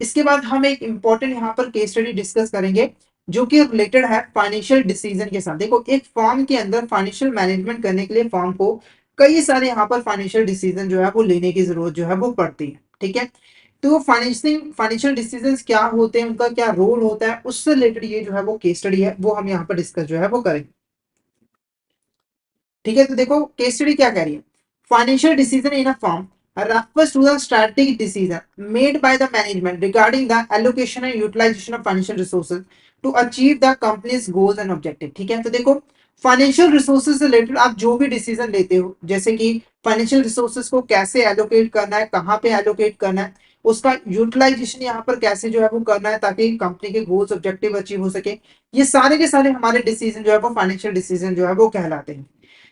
इसके बाद हम एक इंपॉर्टेंट यहाँ पर केस स्टडी डिस्कस करेंगे जो कि रिलेटेड है फाइनेंशियल डिसीजन के साथ। देखो एक फॉर्म के अंदर फाइनेंशियल मैनेजमेंट करने के लिए फॉर्म को कई सारे यहाँ पर फाइनेंशियल डिसीजन जो है वो लेने की जरूरत जो है वो पड़ती है। ठीक है, तो फाइनेंशियल डिसीजंस क्या होते हैं, उनका क्या रोल होता है, उससे रिलेटेड ये जो है वो केस स्टडी है वो हम यहाँ पर डिस्कस जो है वो करेंगे। ठीक है, तो देखो केस स्टडी क्या कह रही है। Financial decision in a form refers to the strategic decision made by the management regarding the allocation and utilization of financial resources to achieve the company's goals and objective। ठीक है, तो देखो financial resources से related आप जो भी decision लेते हो, जैसे कि फाइनेंशियल रिसोर्सेज को कैसे एलोकेट करना है, कहाँ पे एलोकेट करना है, उसका यूटिलाइजेशन यहाँ पर कैसे जो है वो करना है ताकि कंपनी के गोल्स ऑब्जेक्टिव अचीव हो सके, ये सारे के सारे हमारे डिसीजन जो है वो फाइनेंशियल डिसीजन जो है वो कहलाते हैं।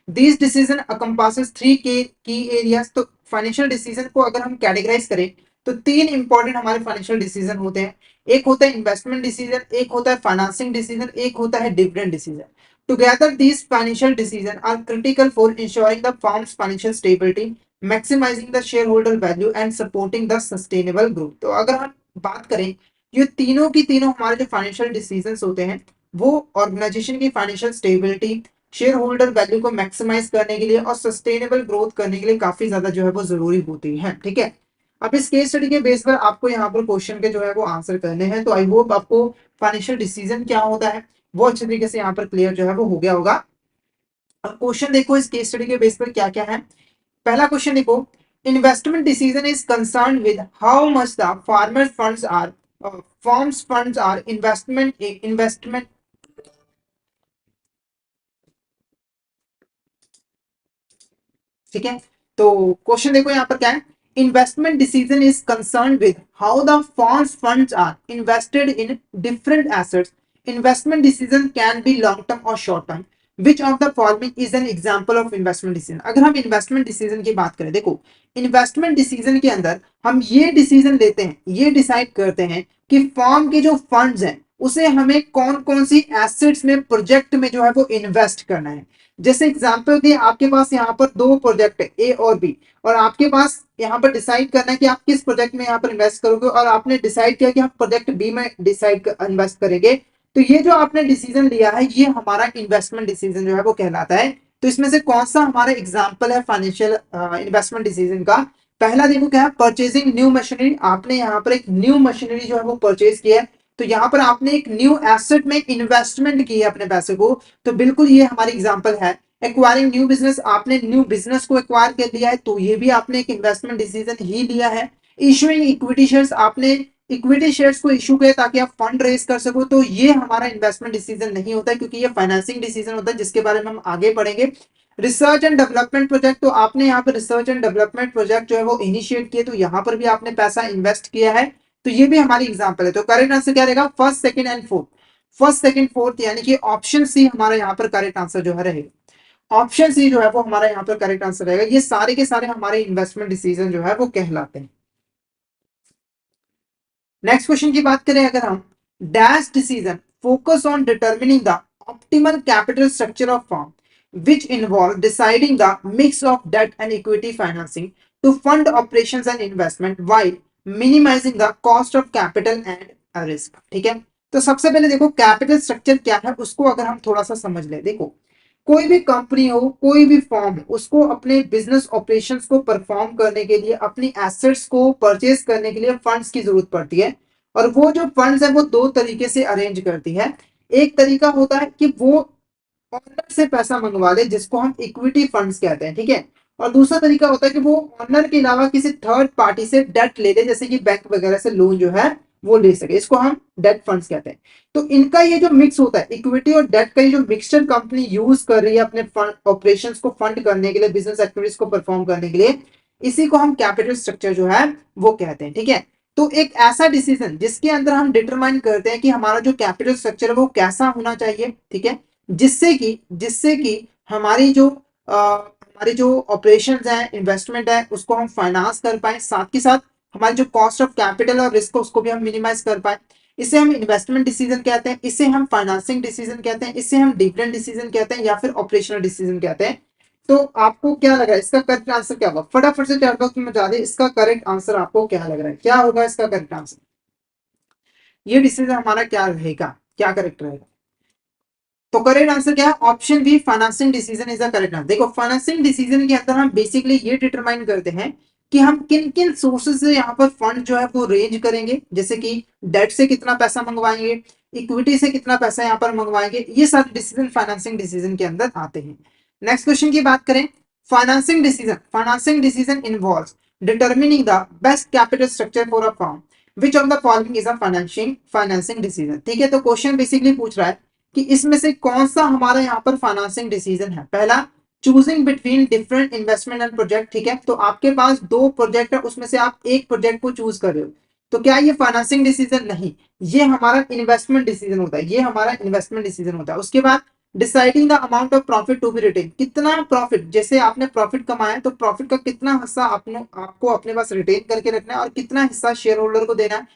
These decision encompasses three key areas। तो फाइनेंशियल डिसीजन को अगर हम कैटेगराइज करें तो तीन इंपॉर्टेंट हमारे फाइनेंशियल डिसीजन होते हैं। एक होता है इन्वेस्टमेंट डिसीजन, एक होता है फाइनेंसिंग डिसीजन, एक होता है dividend decision. Together these financial decision are critical for ensuring the firm's financial stability, maximizing the share holder value and supporting the sustainable growth. तो अगर हम बात करें, ये तीनों की तीनों हमारे जो फाइनेंशियल डिसीजन होते हैं वो ऑर्गेनाइजेशन की financial stability, share holder value को मैक्सिमाइज करने के लिए और सस्टेनेबल ग्रोथ करने के लिए काफी ज्यादा जो है वो जरूरी होती है। ठीक है, अब इस केस स्टडी के बेस पर आपको यहाँ पर क्वेश्चन के जो है वो आंसर करने हैं। तो आई होप आपको फाइनेंशियल डिसीजन क्या होता है वो अच्छे तरीके से यहाँ पर क्लियर जो है वो हो गया होगा। अब क्वेश्चन देखो इस केस स्टडी के बेस पर क्या क्या है। पहला क्वेश्चन देखो, investment decision is concern with how much the farmer funds are forms funds are investment. ठीक है, तो क्वेश्चन देखो यहाँ पर क्या है। Investment decision is concern with how the forms funds are invested in different assets. Investment decision can be long term और short term. Which of the following is an example of investment decision. अगर हम investment decision की बात करें, देखो investment decision के अंदर हम ये डिसीजन लेते हैं, ये डिसाइड करते हैं कि फॉर्म के जो फंड्स हैं उसे हमें कौन कौन सी एसेट्स में, प्रोजेक्ट में जो है वो इन्वेस्ट करना है। जैसे एग्जांपल दिए, आपके पास यहाँ पर दो प्रोजेक्ट है ए और बी, और आपके पास यहाँ पर डिसाइड करना है कि आप किस प्रोजेक्ट में यहाँ पर इन्वेस्ट करोगे, और आपने डिसाइड किया कि हम प्रोजेक्ट बी में इन्वेस्ट करेंगे। तो ये जो आपने डिसीजन लिया है ये हमारा इन्वेस्टमेंट डिसीजन जो है वो कहलाता है। तो इसमें से कौन सा हमारा एग्जाम्पल है फाइनेंशियल इन्वेस्टमेंट डिसीजन का। पहला देखो क्या है, परचेजिंग न्यू मशीनरी। आपने यहाँ पर एक न्यू मशीनरी जो है वो परचेज किया है, तो यहाँ पर आपने एक न्यू एसेट में इन्वेस्टमेंट की है अपने पैसे को, तो बिल्कुल ये हमारी एग्जांपल है। एक्वायरिंग न्यू बिजनेस, आपने न्यू बिजनेस को एक्वायर कर लिया है, तो ये भी आपने एक इन्वेस्टमेंट डिसीजन ही लिया है। इशूइंग इक्विटी शेयर्स, आपने इक्विटी शेयर्स को इशू किया ताकि आप फंड रेज कर सको, तो ये हमारा इन्वेस्टमेंट डिसीजन नहीं होता है क्योंकि ये फाइनेंसिंग डिसीजन होता है जिसके बारे में हम आगे पढ़ेंगे। रिसर्च एंड डेवलपमेंट प्रोजेक्ट, तो आपने यहाँ पर रिसर्च एंड डेवलपमेंट प्रोजेक्ट जो है वो इनिशिएट किए, तो यहाँ पर भी आपने पैसा इन्वेस्ट किया है, तो ये भी हमारी एग्जांपल है। तो करेक्ट आंसर क्या रहेगा, first second and fourth. First second fourth यानी कि ऑप्शन सी हमारा यहाँ पर करेक्ट आंसर जो है रहेगा। ऑप्शन सी जो है वो हमारा यहाँ पर करेक्ट आंसर रहेगा। ये सारे के सारे हमारे इन्वेस्टमेंट डिसीजन जो है वो कहलाते हैं। नेक्स्ट क्वेश्चन की बात करें अगर हम, dash decision focus on determining the optimal capital structure of firm which involve deciding the mix of debt and equity financing to fund operations and investment while minimizing the cost of capital and risk। ठीक है, तो सबसे पहले देखो capital structure क्या है उसको अगर हम थोड़ा सा समझ ले। देखो कोई भी कंपनी हो, कोई भी फॉर्म हो, उसको अपने बिजनेस ऑपरेशंस को परफॉर्म करने के लिए, अपनी एसेट्स को परचेज करने के लिए फंड्स की जरूरत पड़ती है। और वो जो फंड्स है वो दो तरीके से अरेंज करती है। एक तरीका होता है कि वो ऑनर से पैसा मंगवा ले जिसको हम इक्विटी फंड्स कहते हैं। ठीक है, और दूसरा तरीका होता है कि वो ऑनर के अलावा किसी थर्ड पार्टी से डेट ले ले, जैसे कि बैंक वगैरह से लोन जो है वो ले सके, इसको हम डेट फंड्स कहते हैं। तो इनका ये जो मिक्स होता है, इक्विटी और डेट का ये जो मिक्सचर कंपनी यूज कर रही है अपने ऑपरेशंस को फंड करने के लिए, बिजनेस एक्टिविटीज को परफॉर्म करने के लिए, इसी को हम कैपिटल स्ट्रक्चर जो है वो कहते हैं। ठीक है, तो एक ऐसा डिसीजन जिसके अंदर हम डिटरमाइन करते हैं कि हमारा जो कैपिटल स्ट्रक्चर है वो कैसा होना चाहिए। ठीक है, जिससे कि हमारी जो ऑपरेशंस है, इन्वेस्टमेंट है, उसको हम फाइनेंस कर पाए, साथ के साथ हमारी जो कॉस्ट ऑफ कैपिटल और रिस्क उसको भी हम मिनिमाइज कर पाए। इसे हम इन्वेस्टमेंट डिसीजन कहते हैं, इसे हम फाइनेंसिंग डिसीजन कहते हैं, इसे हम डिविडेंड डिसीजन कहते हैं या फिर ऑपरेशनल डिसीजन कहते हैं। तो आपको क्या लग रहा है इसका करेक्ट आंसर क्या होगा, फटाफट से चैट बॉक्स में बता दे इसका करेक्ट आंसर आपको क्या लग रहा है, क्या होगा इसका करेक्ट आंसर। ये डिसीजन हमारा क्या रहेगा, क्या करेक्ट रहेगा? तो करेक्ट आंसर क्या है? Option B, financing decision is the correct answer. देखो फाइनेंसिंग डिसीजन के अंदर हम बेसिकली ये डिटरमाइन करते हैं कि हम किन किन सोर्सेज से यहाँ पर फंड जो है वो रेंज करेंगे, जैसे कि डेट से कितना पैसा मंगवाएंगे, इक्विटी से कितना पैसा यहाँ पर मंगवाएंगे, ये सारे डिसीजन फाइनेंसिंग डिसीजन के अंदर आते हैं। नेक्स्ट क्वेश्चन की बात करें, financing decision involves determining the best capital structure for a firm, which of the following is a financing decision. ठीक है, तो क्वेश्चन बेसिकली पूछ रहा है कि इसमें से कौन सा हमारा यहाँ पर फाइनेंसिंग डिसीजन है। पहला, choosing between different investment and project. ठीक है, तो आपके पास दो प्रोजेक्ट है, उसमें से आप एक प्रोजेक्ट को चूज कर रहे हो, तो क्या ये फाइनेंसिंग डिसीजन? नहीं, ये हमारा इन्वेस्टमेंट डिसीजन होता है, ये हमारा इन्वेस्टमेंट डिसीजन होता है। उसके बाद deciding the amount of profit to be retained, कितना प्रॉफिट, जैसे आपने प्रॉफिट कमाया तो प्रॉफिट का कितना हिस्सा आपको अपने पास रिटेन करके रखना है और कितना हिस्सा शेयर होल्डर को देना है,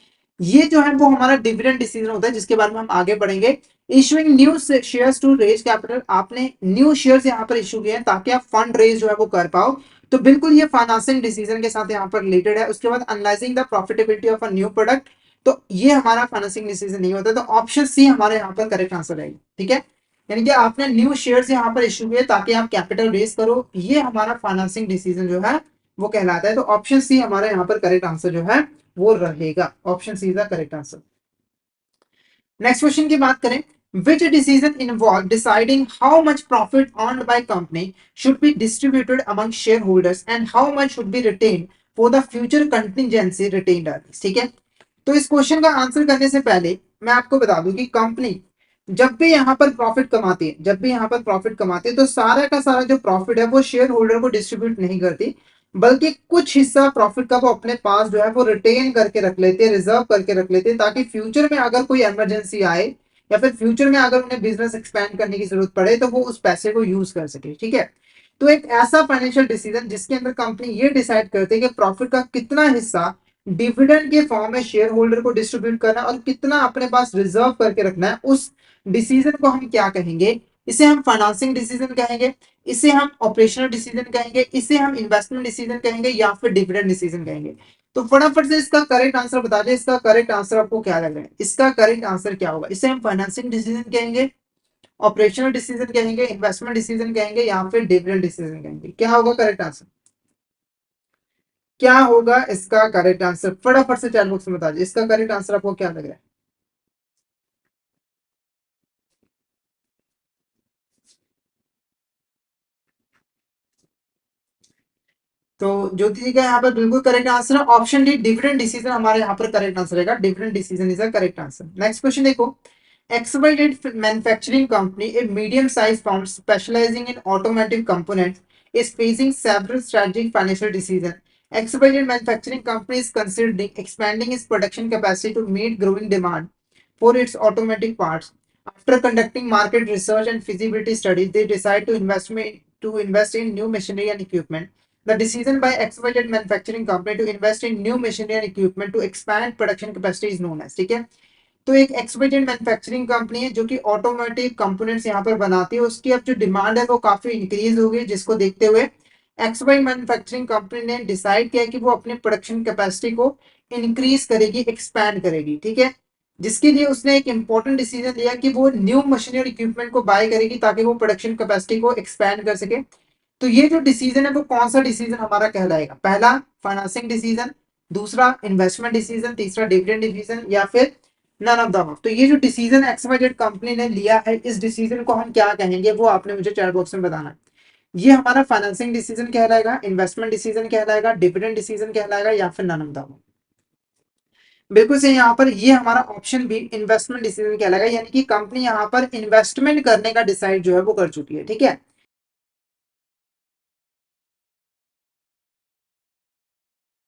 ये जो है वो हमारा डिविडेंड डिसीजन होता है, जिसके बारे में हम आगे बढ़ेंगे। Issuing new shares to raise capital, आपने न्यू शेयर्स यहाँ पर इशू किए हैं ताकि आप फंड रेज जो है वो कर पाओ, तो बिल्कुल ये फाइनेंसिंग डिसीजन के साथ यहाँ पर रिलेटेड है। उसके बाद analysing the profitability of a new product, तो ये हमारा फाइनेंसिंग डिसीजन नहीं होता, तो ऑप्शन सी हमारे यहाँ पर करेक्ट आंसर रहेगा। ठीक है, यानी कि आपने न्यू शेयर्स यहाँ पर इशू किए ताकि आप कैपिटल रेज करो, ये हमारा फाइनेंसिंग डिसीजन जो है वो कहलाता है। तो ऑप्शन सी हमारा यहाँ पर करेक्ट आंसर जो है वो रहेगा, option C is the correct answer. Next question की बात करें, which decision involve deciding how much profit earned by company should be distributed among shareholders and how much should be retained for the future contingency retained earnings। ठीक है, तो इस question का answer करने से पहले मैं आपको बता दूं कि कंपनी जब भी यहाँ पर प्रॉफिट कमाती है, जब भी यहाँ पर प्रॉफिट कमाती है, तो सारा का सारा जो प्रॉफिट है वो शेयर होल्डर को डिस्ट्रीब्यूट नहीं करती, बल्कि कुछ हिस्सा प्रॉफिट का वो अपने पास जो है वो रिटेन करके रख लेते हैं, रिजर्व करके रख लेते हैं, ताकि फ्यूचर में अगर कोई इमरजेंसी आए या फिर फ्यूचर में अगर उन्हें बिजनेस एक्सपैंड करने की जरूरत पड़े तो वो उस पैसे को यूज कर सके। ठीक है, तो एक ऐसा फाइनेंशियल डिसीजन जिसके अंदर कंपनी ये डिसाइड करती है कि प्रॉफिट का कितना हिस्सा डिविडेंड के फॉर्म में शेयर होल्डर को डिस्ट्रीब्यूट करना और कितना अपने पास रिजर्व करके रखना है, उस डिसीजन को हम क्या कहेंगे? इसे हम फाइनेंसिंग डिसीजन कहेंगे, इसे हम ऑपरेशनल डिसीजन कहेंगे, इसे हम इन्वेस्टमेंट डिसीजन कहेंगे, या फिर डिविडेंड डिसीजन कहेंगे। तो फटाफट से इसका करेक्ट आंसर बता दें, इसका करेक्ट आंसर आपको क्या लग रहा है? इसका करेक्ट आंसर क्या होगा? इसे हम फाइनेंसिंग डिसीजन कहेंगे, ऑपरेशनल डिसीजन कहेंगे, इन्वेस्टमेंट डिसीजन कहेंगे, या फिर डिविडेंड डिसीजन कहेंगे? क्या होगा करेक्ट आंसर? क्या होगा इसका करेक्ट आंसर? फटाफट से चैट बॉक्स में बता दीजिए, इसका करेक्ट आंसर आपको क्या लग रहा है? तो ज्योति जी का यहाँ पर बिल्कुल करेक्ट आंसर है ऑप्शन डी, डिविडेंड डिसीजन हमारे यहाँ पर करेक्ट आंसर रहेगा, dividend decision is the correct answer. Next question देखो, XYZ manufacturing company, a medium size firm specialising in automotive components, is facing several strategic financial decisions. XYZ manufacturing company is considering expanding its production capacity to meet growing demand for its automotive parts. After conducting market research and feasibility studies, they decide to invest in new machinery and equipment. The decision by XYZ manufacturing company to invest in new machinery and equipment to expand production capacity is known as। ठीक है, तो एक XYZ manufacturing company है जो कि automotive components यहाँ पर बनाती है, उसकी अब जो डिमांड है वो काफी इंक्रीज हो गई, जिसको देखते हुए एक्सवाई मैन्युफैक्चरिंग कंपनी ने डिसाइड किया कि वो अपने प्रोडक्शन कैपेसिटी को इंक्रीज करेगी, एक्सपैंड करेगी। ठीक है, जिसके लिए उसने एक इंपॉर्टेंट डिसीजन लिया कि वो न्यू मशीनरी और इक्विपमेंट को बाय करेगी ताकि वो प्रोडक्शन कैपेसिटी को एक्सपैंड कर सके। तो ये जो डिसीजन है वो कौन सा डिसीजन हमारा कहलाएगा? पहला फाइनेंसिंग डिसीजन, दूसरा इन्वेस्टमेंट डिसीजन, तीसरा डिविडेंड डिसीजन, या फिर नन ऑफ द अबव। तो ये जो डिसीजन एक्सवाइजेड कंपनी ने लिया है, इस डिसीजन को हम क्या कहेंगे वो आपने मुझे चैट बॉक्स में बताना है। ये हमारा फाइनेंसिंग डिसीजन कहलाएगा, इन्वेस्टमेंट डिसीजन कहलाएगा, डिविडेंड डिसीजन कहलाएगा, या फिर नन ऑफ द अबव? बिल्कुल सही, यहाँ पर ये हमारा ऑप्शन भी इन्वेस्टमेंट डिसीजन कहलाएगा, यानी कि कंपनी यहाँ पर इन्वेस्टमेंट करने का डिसाइड जो है वो कर चुकी है। ठीक है,